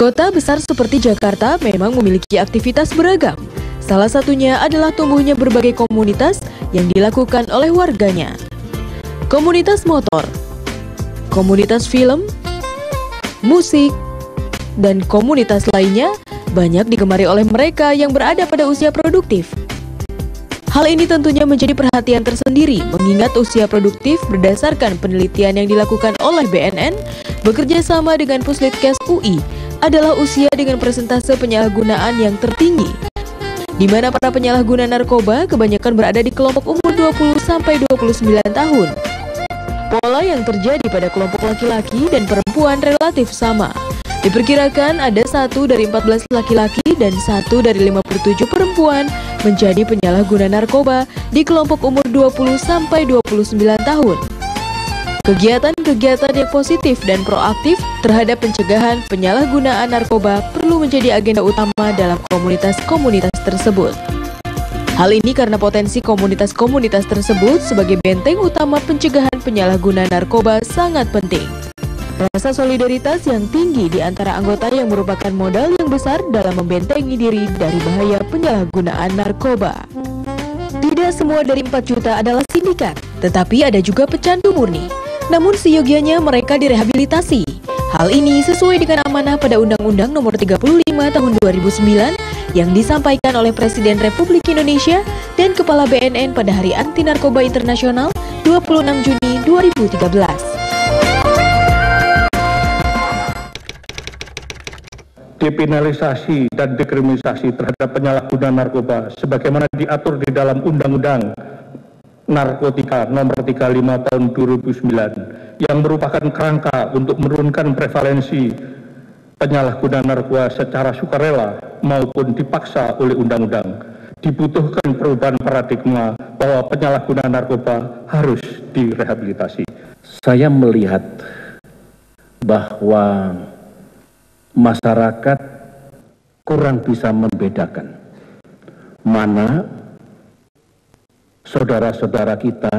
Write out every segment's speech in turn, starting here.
Kota besar seperti Jakarta memang memiliki aktivitas beragam. Salah satunya adalah tumbuhnya berbagai komunitas yang dilakukan oleh warganya. Komunitas motor, komunitas film, musik, dan komunitas lainnya banyak digemari oleh mereka yang berada pada usia produktif. Hal ini tentunya menjadi perhatian tersendiri mengingat usia produktif berdasarkan penelitian yang dilakukan oleh BNN bekerja sama dengan Puslitkes UI adalah usia dengan persentase penyalahgunaan yang tertinggi, di mana para penyalahguna narkoba kebanyakan berada di kelompok umur 20-29 tahun. Pola yang terjadi pada kelompok laki-laki dan perempuan relatif sama. Diperkirakan ada 1 dari 14 laki-laki dan 1 dari 57 perempuan menjadi penyalahguna narkoba di kelompok umur 20-29 tahun. Kegiatan-kegiatan yang positif dan proaktif terhadap pencegahan penyalahgunaan narkoba perlu menjadi agenda utama dalam komunitas-komunitas tersebut. Hal ini karena potensi komunitas-komunitas tersebut sebagai benteng utama pencegahan penyalahgunaan narkoba sangat penting. Rasa solidaritas yang tinggi di antara anggota yang merupakan modal yang besar dalam membentengi diri dari bahaya penyalahgunaan narkoba. Tidak semua dari 4 juta adalah sindikat, tetapi ada juga pecandu murni. Namun seyogianya mereka direhabilitasi. Hal ini sesuai dengan amanah pada Undang-Undang Nomor 35 Tahun 2009 yang disampaikan oleh Presiden Republik Indonesia dan Kepala BNN pada Hari Anti Narkoba Internasional 26 Juni 2013. Dekriminalisasi dan dekriminalisasi terhadap penyalahgunaan narkoba sebagaimana diatur di dalam Undang-Undang Narkotika Nomor 35 Tahun 2009 yang merupakan kerangka untuk menurunkan prevalensi penyalahgunaan narkoba secara sukarela maupun dipaksa oleh undang-undang. Dibutuhkan perubahan paradigma bahwa penyalahgunaan narkoba harus direhabilitasi. Saya melihat bahwa masyarakat kurang bisa membedakan mana saudara-saudara kita,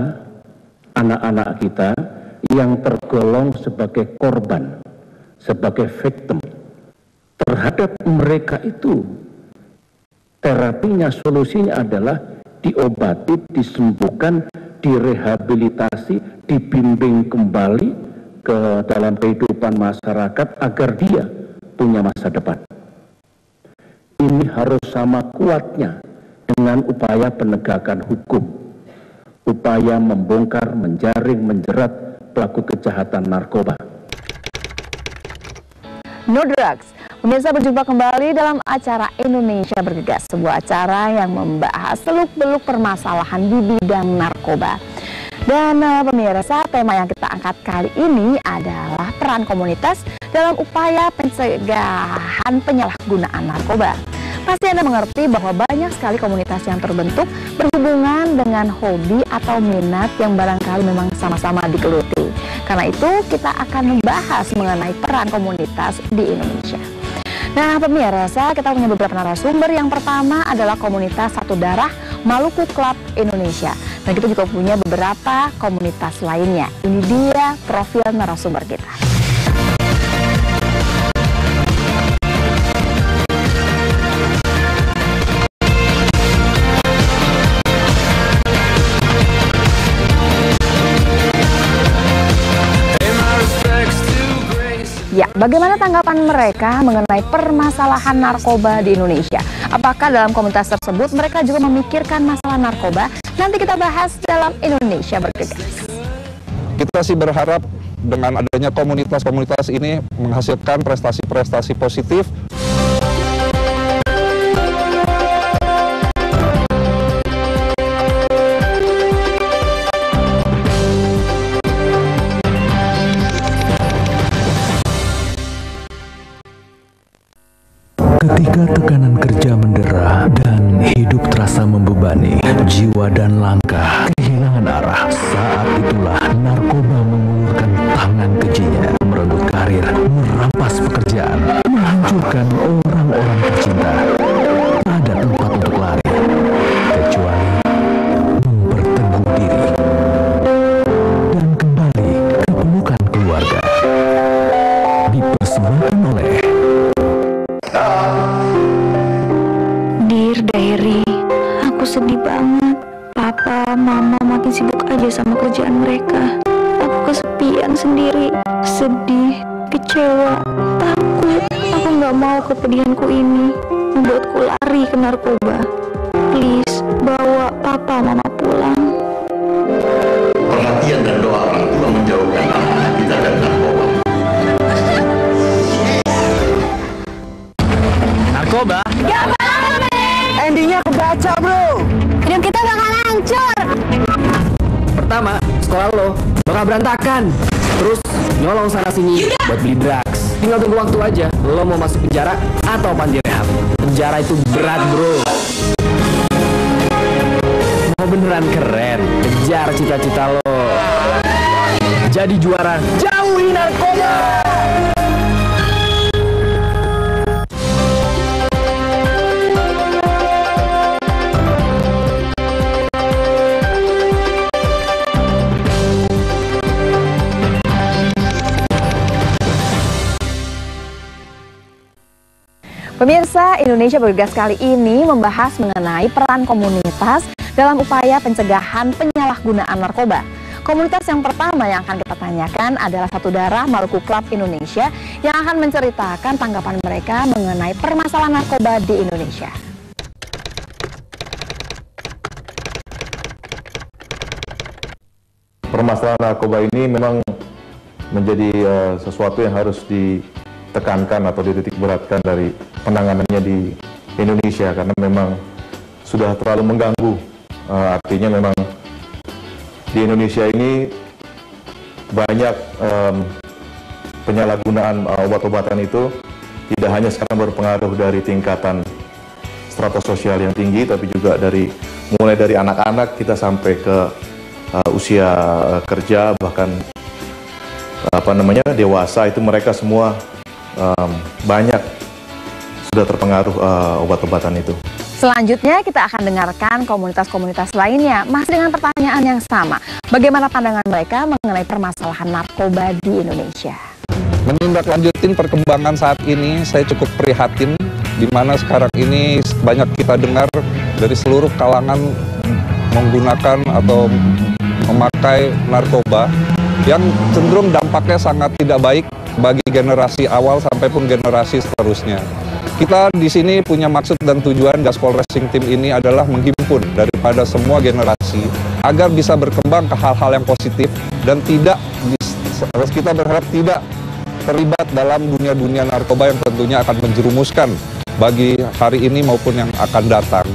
anak-anak kita yang tergolong sebagai korban, sebagai victim. Terhadap mereka itu, terapinya, solusinya adalah diobati, disembuhkan, direhabilitasi, dibimbing kembali ke dalam kehidupan masyarakat agar dia punya masa depan. Ini harus sama kuatnya dengan upaya penegakan hukum, upaya membongkar, menjaring, menjerat pelaku kejahatan narkoba. No Drugs. Pemirsa, berjumpa kembali dalam acara Indonesia Bergegas, sebuah acara yang membahas seluk-beluk permasalahan di bidang narkoba. Dan pemirsa, tema yang kita angkat kali ini adalah peran komunitas dalam upaya pencegahan penyalahgunaan narkoba. Pasti Anda mengerti bahwa banyak sekali komunitas yang terbentuk berhubungan dengan hobi atau minat yang barangkali memang sama-sama digeluti. Karena itu kita akan membahas mengenai peran komunitas di Indonesia. Nah pemirsa, kita punya beberapa narasumber. Yang pertama adalah komunitas Satu Darah Maluku Club Indonesia. Dan kita juga punya beberapa komunitas lainnya. Ini dia profil narasumber kita. Ya, bagaimana tanggapan mereka mengenai permasalahan narkoba di Indonesia? Apakah dalam komunitas tersebut mereka juga memikirkan masalah narkoba? Nanti kita bahas dalam Indonesia Bergegas. Kita sih berharap dengan adanya komunitas-komunitas ini menghasilkan prestasi-prestasi positif. Ketika tekanan kerja mendera dan hidup terasa membebani, jiwa dan langkah kehilangan arah, saat itulah narkoba mengulurkan tangan kejinya, merenggut karir, merampas pekerjaan, menghancurkan orang-orang tercinta. Tak ada tempat untuk lari, kecuali memperteguh diri dan kembali ke pelukan keluarga. Dipersembahkan oleh merasakan sendiri, sedih, kecewa, takut. Aku nggak mau kepedihanku ini membuatku lari ke narkoba. Please, bawa papa mama pulang. Perhatian dan doa orang tua menjauhkan anak kita dari narkoba. Narkoba? Gak apa-apa, Endingnya kebaca, bro. hidup kita bakal hancur. Pertama, sekolah lo bakal berantakan. Terus nyolong sana sini buat beli drugs. Tinggal tunggu waktu aja. Lo mau masuk penjara atau panti rehab? Penjara itu berat, bro. Mau beneran keren, kejar cita-cita lo. Jadi juara, jauhi narkoba. Pemirsa, Indonesia Bergegas kali ini membahas mengenai peran komunitas dalam upaya pencegahan penyalahgunaan narkoba. Komunitas yang pertama yang akan kita tanyakan adalah Satu Darah Maluku Club Indonesia yang akan menceritakan tanggapan mereka mengenai permasalahan narkoba di Indonesia. Permasalahan narkoba ini memang menjadi sesuatu yang harus ditekankan atau dititik beratkan dari penanganannya di Indonesia, karena memang sudah terlalu mengganggu. Artinya memang di Indonesia ini banyak penyalahgunaan obat-obatan itu tidak hanya sekarang berpengaruh dari tingkatan strata sosial yang tinggi, tapi juga mulai dari anak-anak kita sampai ke usia kerja, bahkan dewasa, itu mereka semua banyak sudah terpengaruh obat-obatan itu. Selanjutnya kita akan dengarkan komunitas-komunitas lainnya masih dengan pertanyaan yang sama. Bagaimana pandangan mereka mengenai permasalahan narkoba di Indonesia? Menindaklanjutin perkembangan saat ini, saya cukup prihatin di mana sekarang ini banyak kita dengar dari seluruh kalangan menggunakan atau memakai narkoba yang cenderung dampaknya sangat tidak baik bagi generasi awal sampai pun generasi seterusnya. Kita di sini punya maksud dan tujuan Gaspol Racing Team ini adalah menghimpun daripada semua generasi agar bisa berkembang ke hal-hal yang positif dan kita berharap tidak terlibat dalam dunia-dunia narkoba yang tentunya akan menjerumuskan bagi hari ini maupun yang akan datang.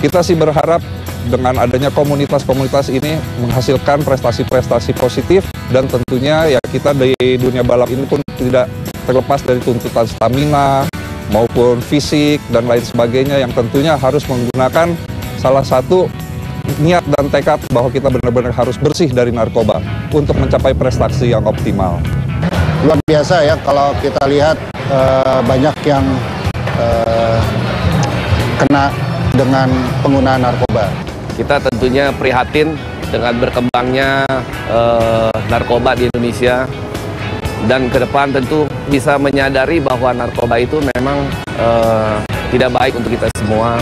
Kita sih berharap dengan adanya komunitas-komunitas ini menghasilkan prestasi-prestasi positif, dan tentunya ya kita di dunia balap ini pun tidak terlepas dari tuntutan stamina maupun fisik dan lain sebagainya yang tentunya harus menggunakan salah satu niat dan tekad bahwa kita benar-benar harus bersih dari narkoba untuk mencapai prestasi yang optimal. Luar biasa ya kalau kita lihat banyak yang kena dengan penggunaan narkoba. Kita tentunya prihatin dengan berkembangnya narkoba di Indonesia, dan ke depan tentu bisa menyadari bahwa narkoba itu memang tidak baik untuk kita semua.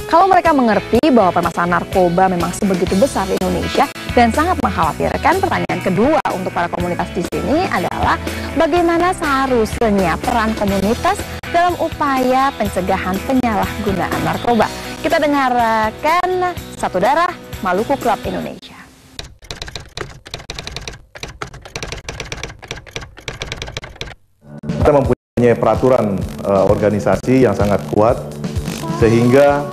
Kalau mereka mengerti bahwa permasalahan narkoba memang sebegitu besar di Indonesia dan sangat mengkhawatirkan, pertanyaan kedua untuk para komunitas di sini adalah bagaimana seharusnya peran komunitas dalam upaya pencegahan penyalahgunaan narkoba. Kita dengarkan Satu Darah Maluku Club Indonesia. Kita mempunyai peraturan organisasi yang sangat kuat, sehingga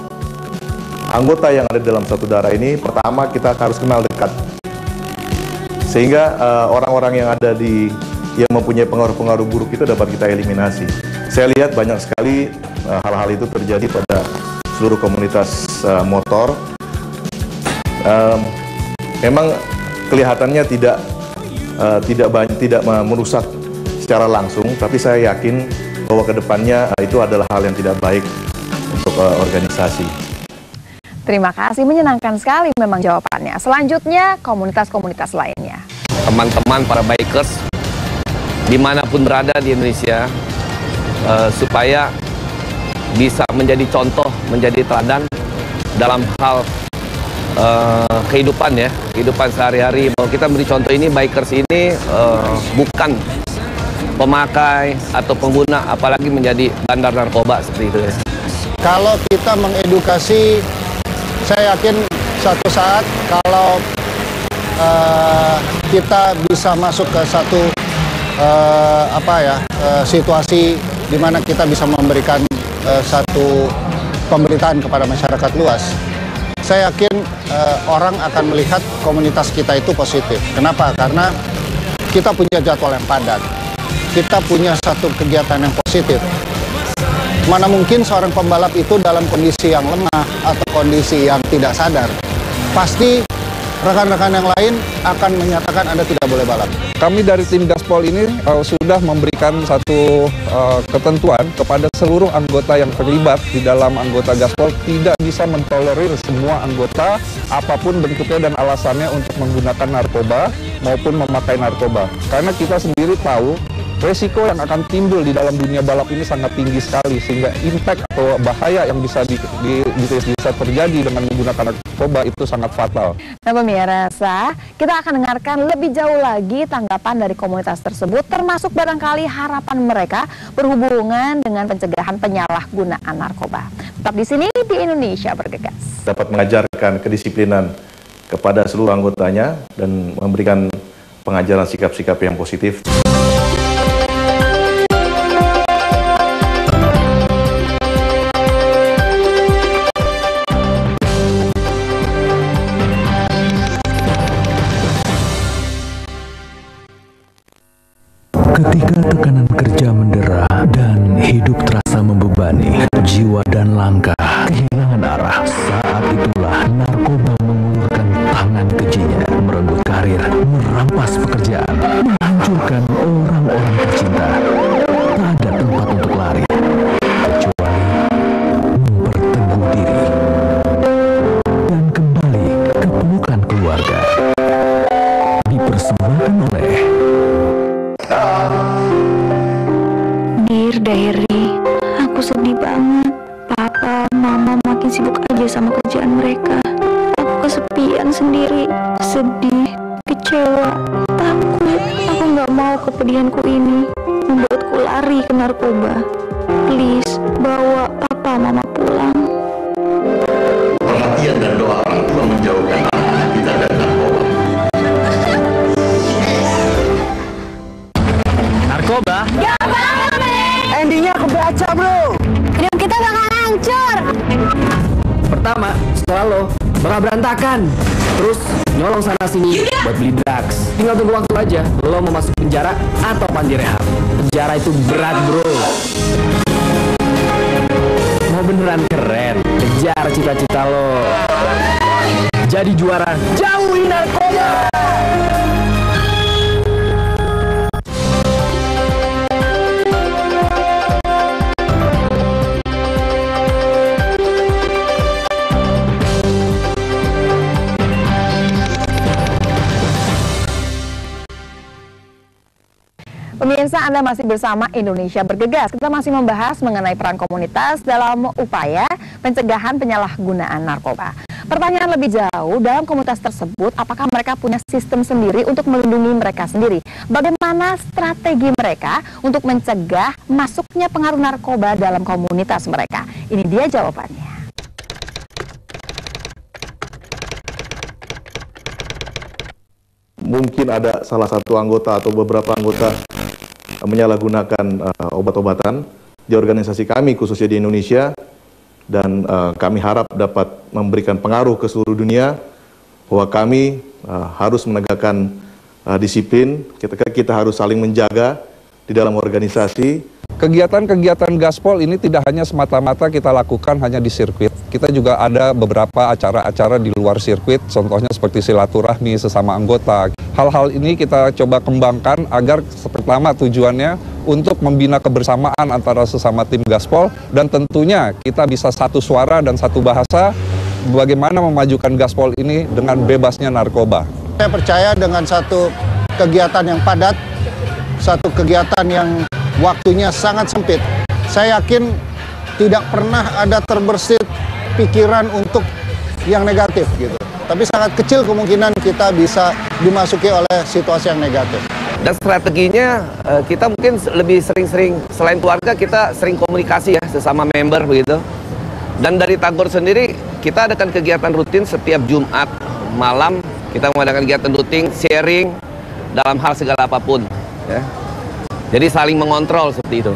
anggota yang ada dalam Satu Darah ini pertama kita harus kenal dekat, sehingga orang-orang yang ada yang mempunyai pengaruh-pengaruh buruk itu dapat kita eliminasi. Saya lihat banyak sekali hal-hal itu terjadi pada seluruh komunitas motor. Memang kelihatannya tidak merusak secara langsung, tapi saya yakin bahwa kedepannya itu adalah hal yang tidak baik untuk organisasi. Terima kasih, menyenangkan sekali memang jawabannya. Selanjutnya komunitas-komunitas lainnya. Teman-teman para bikers dimanapun berada di Indonesia, supaya bisa menjadi contoh, menjadi teladan dalam hal kehidupan sehari-hari. Bahwa kita beri contoh ini, bikers ini bukan pemakai atau pengguna, apalagi menjadi bandar narkoba seperti itu ya. Kalau kita mengedukasi, saya yakin suatu saat kalau kita bisa masuk ke satu situasi di mana kita bisa memberikan satu pemberitaan kepada masyarakat luas, saya yakin orang akan melihat komunitas kita itu positif. Kenapa? Karena kita punya jadwal yang padat. Kita punya satu kegiatan yang positif. Mana mungkin seorang pembalap itu dalam kondisi yang lemah atau kondisi yang tidak sadar. Pasti rekan-rekan yang lain akan menyatakan Anda tidak boleh balap. Kami dari tim Gaspol ini sudah memberikan satu ketentuan kepada seluruh anggota yang terlibat di dalam anggota Gaspol, tidak bisa mentolerir semua anggota apapun bentuknya dan alasannya untuk menggunakan narkoba maupun memakai narkoba. Karena kita sendiri tahu resiko yang akan timbul di dalam dunia balap ini sangat tinggi sekali, sehingga impact atau bahaya yang bisa terjadi dengan menggunakan narkoba itu sangat fatal. Nah pemirsa, kita akan dengarkan lebih jauh lagi tanggapan dari komunitas tersebut, termasuk barangkali harapan mereka berhubungan dengan pencegahan penyalahgunaan narkoba. Tetap di sini di Indonesia Bergegas. Dapat mengajarkan kedisiplinan kepada seluruh anggotanya dan memberikan pengajaran sikap-sikap yang positif. Ketika tekanan kerja mendera dan hidup terasa membebani, jiwa dan langkah kehilangan arah, saat itulah narkoba mengulurkan tangan kejinya, merenggut karir, merampas pekerjaan, menghancurkan orang-orang tercinta. Tak ada tempat untuk lari, kecuali memperteguh diri dan kembali ke pelukan keluarga. Dipersembahkan oleh Dear Diary, aku sedih banget. Papa, Mama makin sibuk aja sama kerjaan mereka. Aku kesepian sendiri, sedih, kecewa, takut. Aku nggak mau kepedihanku ini membuatku lari ke narkoba. Please, bawa Papa, Mama pulang. Perhatian dan doa orang tua menjauhkan anak kita dari narkoba. Narkoba? Gak banget, men! Endingnya kebaca, bro! Hidup kita bakal hancur! Pertama, sekolah lo bakal berantakan. Terus nyolong sana-sini buat beli drugs. Tinggal tunggu waktu aja, lo mau masuk penjara atau panti rehab. Penjara itu berat, bro. Mau beneran keren, kejar cita-cita lo. Jadi juara, jauhi narkoba! Pemirsa, Anda masih bersama Indonesia Bergegas. Kita masih membahas mengenai peran komunitas dalam upaya pencegahan penyalahgunaan narkoba. Pertanyaan lebih jauh, dalam komunitas tersebut, apakah mereka punya sistem sendiri untuk melindungi mereka sendiri? Bagaimana strategi mereka untuk mencegah masuknya pengaruh narkoba dalam komunitas mereka? Ini dia jawabannya. Mungkin ada salah satu anggota atau beberapa anggota menyalahgunakan obat-obatan di organisasi kami, khususnya di Indonesia, dan kami harap dapat memberikan pengaruh ke seluruh dunia bahwa kami harus menegakkan disiplin, kita harus saling menjaga di dalam organisasi. Kegiatan-kegiatan Gaspol ini tidak hanya semata-mata kita lakukan hanya di sirkuit. Kita juga ada beberapa acara-acara di luar sirkuit, contohnya seperti silaturahmi sesama anggota. Hal-hal ini kita coba kembangkan agar pertama tujuannya untuk membina kebersamaan antara sesama tim Gaspol, dan tentunya kita bisa satu suara dan satu bahasa bagaimana memajukan Gaspol ini dengan bebasnya narkoba. Saya percaya dengan satu kegiatan yang padat, satu kegiatan yang waktunya sangat sempit, saya yakin tidak pernah ada terbersit pikiran untuk yang negatif gitu. tapi sangat kecil kemungkinan kita bisa dimasuki oleh situasi yang negatif. Dan strateginya kita mungkin lebih sering-sering, selain keluarga kita sering komunikasi ya sesama member begitu. Dan dari Tagor sendiri kita adakan kegiatan rutin setiap Jumat malam, kita mengadakan kegiatan rutin sharing dalam hal segala apapun ya. Jadi saling mengontrol seperti itu.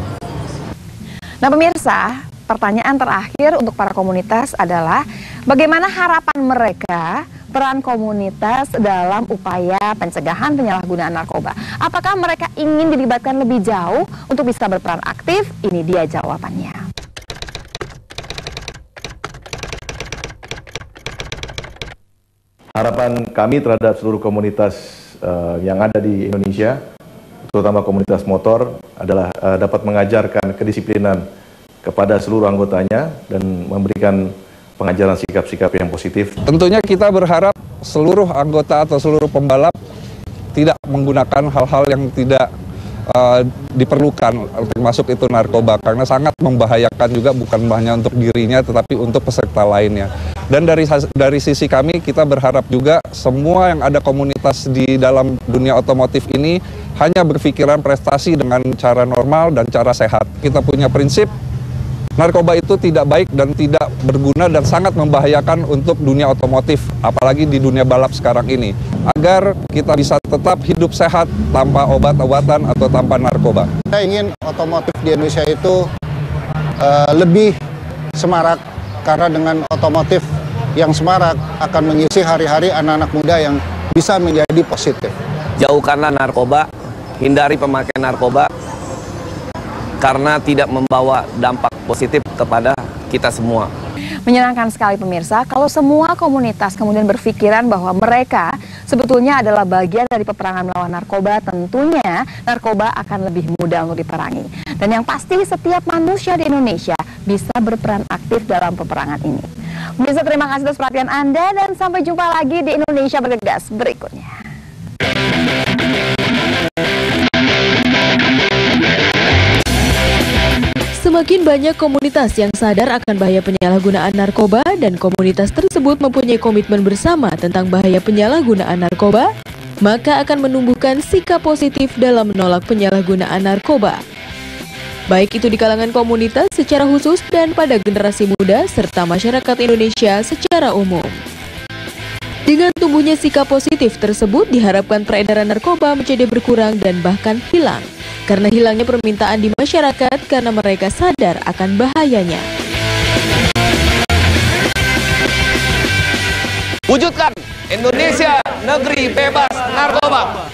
Nah pemirsa, pertanyaan terakhir untuk para komunitas adalah bagaimana harapan mereka peran komunitas dalam upaya pencegahan penyalahgunaan narkoba. Apakah mereka ingin dilibatkan lebih jauh untuk bisa berperan aktif? Ini dia jawabannya. Harapan kami terhadap seluruh komunitas yang ada di Indonesia, terutama komunitas motor, adalah dapat mengajarkan kedisiplinan kepada seluruh anggotanya dan memberikan pengajaran sikap-sikap yang positif. Tentunya kita berharap seluruh anggota atau seluruh pembalap tidak menggunakan hal-hal yang tidak diperlukan, termasuk itu narkoba, karena sangat membahayakan juga bukan hanya untuk dirinya tetapi untuk peserta lainnya. Dan dari sisi kami, kita berharap juga semua yang ada komunitas di dalam dunia otomotif ini hanya berpikiran prestasi dengan cara normal dan cara sehat. Kita punya prinsip narkoba itu tidak baik dan tidak berguna dan sangat membahayakan untuk dunia otomotif, apalagi di dunia balap sekarang ini. Agar kita bisa tetap hidup sehat tanpa obat-obatan atau tanpa narkoba. Saya ingin otomotif di Indonesia itu lebih semarak, karena dengan otomotif yang semarak akan mengisi hari-hari anak-anak muda yang bisa menjadi positif. Jauhkanlah narkoba, hindari pemakaian narkoba, karena tidak membawa dampak positif kepada kita semua. Menyenangkan sekali pemirsa kalau semua komunitas kemudian berpikiran bahwa mereka sebetulnya adalah bagian dari peperangan melawan narkoba. Tentunya narkoba akan lebih mudah untuk diperangi. Dan yang pasti setiap manusia di Indonesia bisa berperan aktif dalam peperangan ini. Pemirsa, terima kasih atas perhatian Anda dan sampai jumpa lagi di Indonesia Bergegas berikutnya. Semakin banyak komunitas yang sadar akan bahaya penyalahgunaan narkoba dan komunitas tersebut mempunyai komitmen bersama tentang bahaya penyalahgunaan narkoba, maka akan menumbuhkan sikap positif dalam menolak penyalahgunaan narkoba. Baik itu di kalangan komunitas secara khusus dan pada generasi muda serta masyarakat Indonesia secara umum. Dengan tumbuhnya sikap positif tersebut diharapkan peredaran narkoba menjadi berkurang dan bahkan hilang. Karena hilangnya permintaan di masyarakat karena mereka sadar akan bahayanya. Wujudkan Indonesia negeri bebas narkoba.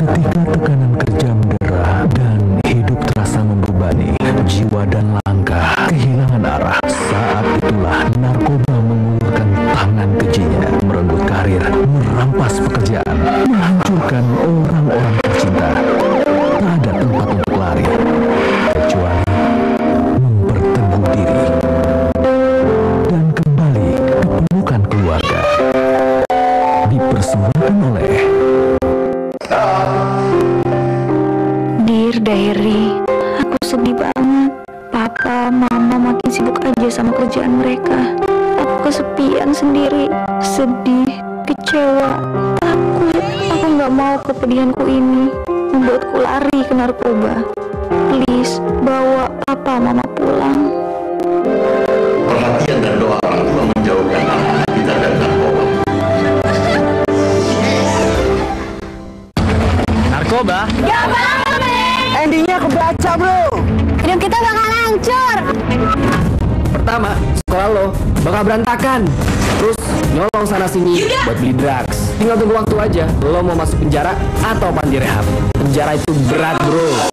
Ketika tekanan kerja mendera dan hidup terasa membebani, jiwa dan langkah kehilangan arah, saat itulah narkoba mengulurkan tangan kejinya, merenggut karir, merampas pekerjaan, menghancurkan orang-orang tercinta. Tak ada tempat untuk lari, kecuali memperteguh diri dan kembali ke pelukan keluarga. Dipersembahkan oleh Dear Diary, aku sedih banget. Papa, Mama makin sibuk aja sama kerjaan mereka. Aku kesepian sendiri, sedih, kecewa, takut. Aku nggak mau kepedihanku ini membuatku lari ke narkoba. Please, bawa Papa, Mama pulang. Perhatian dan doa orang tua menjauhkan anak kita dari narkoba. Narkoba? Gak bakal, endingnya kebaca, bro. hidup kita bakal hancur. Pertama, sekolah lo bakal berantakan. Terus nyolong sana sini buat beli drugs. Tinggal tunggu waktu aja. Lo mau masuk penjara atau panti rehab. Penjara itu berat, bro.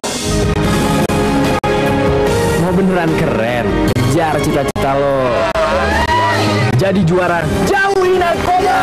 Mau beneran keren, kejar cita-cita lo. Jadi juara, jauhi narkoba.